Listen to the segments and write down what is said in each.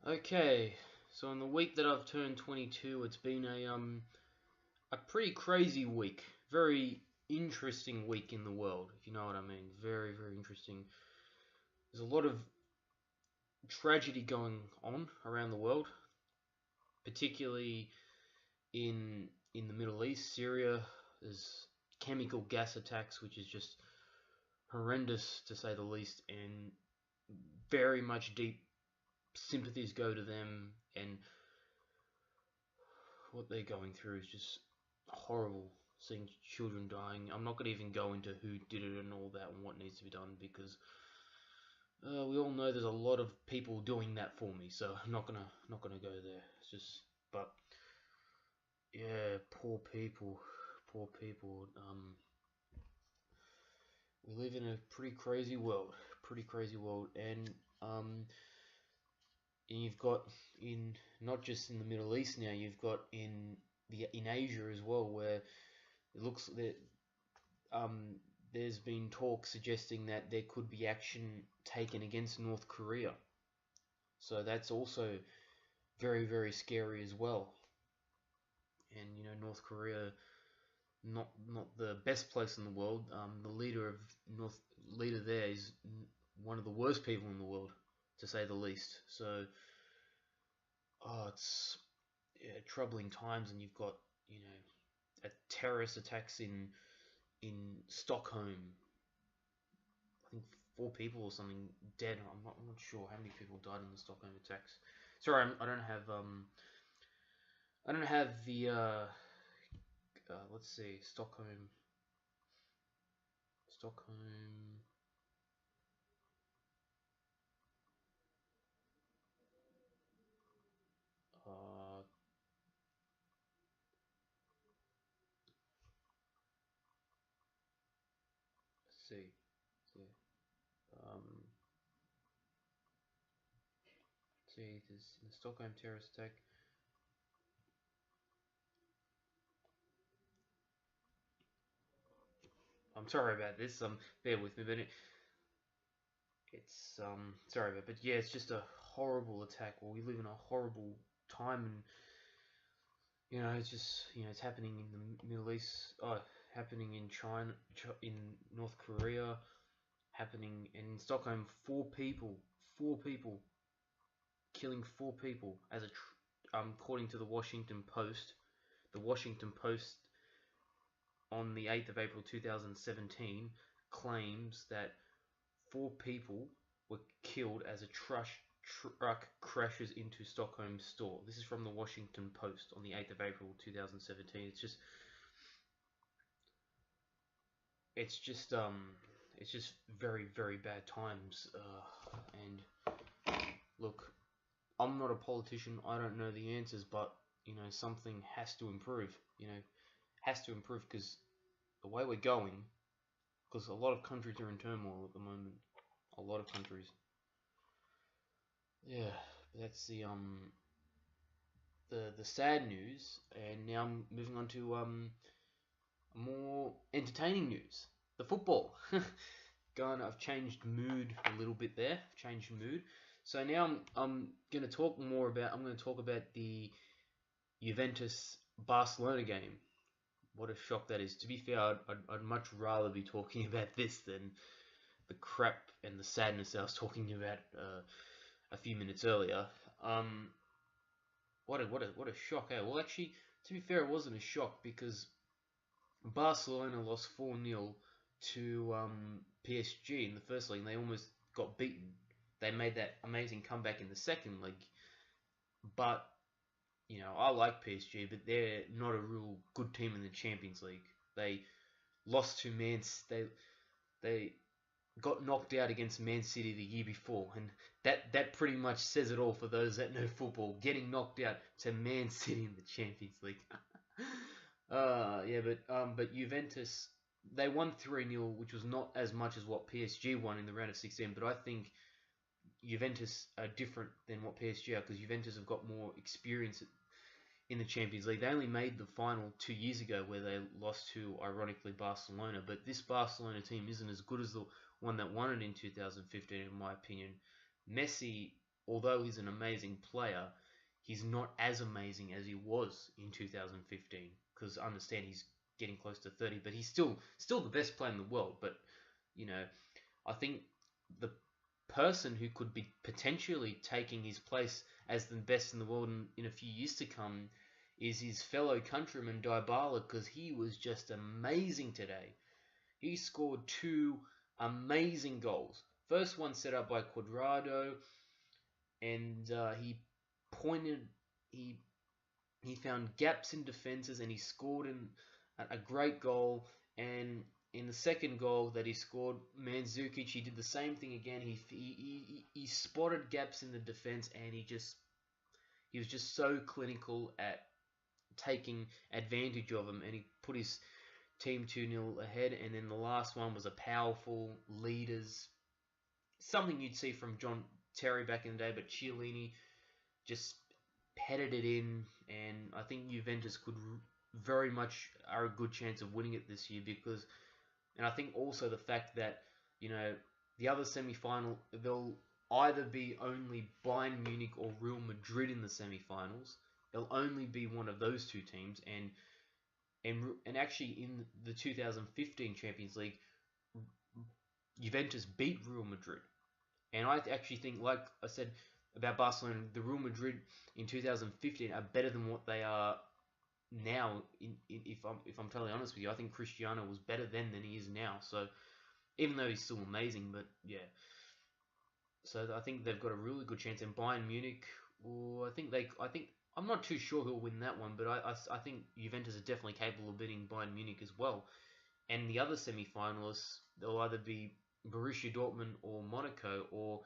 Okay, so in the week that I've turned 22, it's been a pretty crazy week. Very interesting week in the world, if you know what I mean. Very, very interesting. There's a lot of tragedy going on around the world, particularly in the Middle East, Syria. There's chemical gas attacks, which is just horrendous to say the least, and very much deep sympathies go to them, and what they're going through is just horrible. Seeing children dying. I'm not going to even go into who did it and all that and what needs to be done because we all know there's a lot of people doing that for me. So I'm not gonna go there. It's just, but yeah, poor people, poor people. We live in a pretty crazy world, and you've got in not just in the Middle East now, you've got in Asia as well, where it looks that there's been talk suggesting that there could be action taken against North Korea. So that's also very, very scary as well. And North Korea, not the best place in the world. The leader there is one of the worst people in the world, to say the least. So, it's troubling times, and you've got terrorist attacks in Stockholm. I think 4 people or something dead. I'm not sure how many people died in the Stockholm attacks. Sorry, I don't have the let's see, Stockholm. Let's see, see, um, see, this the Stockholm terrorist attack. I'm sorry about this. Bear with me, but it's sorry about, but yeah, it's just a horrible attack. Well, we live in a horrible time, and it's just it's happening in the Middle East. Happening in China, in North Korea, happening in Stockholm. 4 people, killing 4 people according to the Washington Post. The Washington Post on the 8th of April 2017 claims that 4 people were killed as a truck crashes into Stockholm store. This is from the Washington Post on the 8th of April 2017. It's just very, very bad times. And look, I'm not a politician. I don't know the answers, but something has to improve. Has to improve because the way we're going, because a lot of countries are in turmoil at the moment. A lot of countries. Yeah, that's the sad news, and now I'm moving on to more entertaining news. The football. I've changed mood a little bit there. I've changed mood. So now I'm going to talk more about. I'm going to talk about the Juventus Barcelona game. What a shock that is. To be fair, I'd much rather be talking about this than the crap and the sadness I was talking about a few minutes earlier. What a shock, eh? Well, actually, to be fair, it wasn't a shock because Barcelona lost 4-0 to PSG in the first leg, and they almost got beaten. They made that amazing comeback in the second leg, but I like PSG, but they're not a real good team in the Champions League. They lost to they got knocked out against Man City the year before, and that pretty much says it all for those that know football. Getting knocked out to Man City in the Champions League. Yeah, but Juventus, they won 3-0, which was not as much as what PSG won in the round of 16. But I think Juventus are different than what PSG are because Juventus have got more experience in the Champions League. They only made the final 2 years ago where they lost to, ironically, Barcelona. But this Barcelona team isn't as good as the one that won it in 2015, in my opinion. Messi although he's an amazing player, he's not as amazing as he was in 2015. Because I understand he's getting close to 30, but he's still the best player in the world. But you know, I think the person who could be potentially taking his place as the best in the world in a few years to come is his fellow countryman Dybala, because he was just amazing today. He scored two amazing goals. First one set up by Cuadrado, and pointed, he he found gaps in defenses, and he scored a great goal. And in the second goal that he scored, Mandzukic, he did the same thing again. He spotted gaps in the defense, and he was just so clinical at taking advantage of them, and he put his team 2-0 ahead. And then the last one was a powerful leaders, something you'd see from John Terry back in the day, but Chiellini just headed it in, and I think Juventus could very much are a good chance of winning it this year, because, and I think also the fact that, you know, the other semi-final, they'll either be only Bayern Munich or Real Madrid in the semi-finals. It'll only be one of those two teams, and actually in the 2015 Champions League, Juventus beat Real Madrid. And I actually think, like I said about Barcelona, the Real Madrid in 2015 are better than what they are now. If I'm totally honest with you, I think Cristiano was better then than he is now. So even though he's still amazing, but yeah. So I think they've got a really good chance. And Bayern Munich, I think I'm not too sure who'll win that one, but I think Juventus are definitely capable of beating Bayern Munich as well. And the other semi-finalists, they'll either be Borussia Dortmund or Monaco, or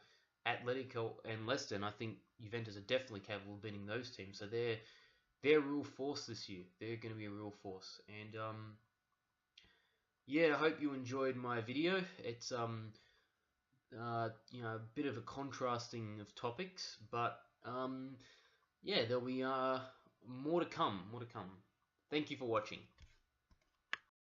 Atletico and Leicester. And I think Juventus are definitely capable of beating those teams. So they're a real force this year. They're going to be a real force. And yeah, I hope you enjoyed my video. It's you know, a bit of a contrasting of topics, but yeah, there'll be more to come. Thank you for watching.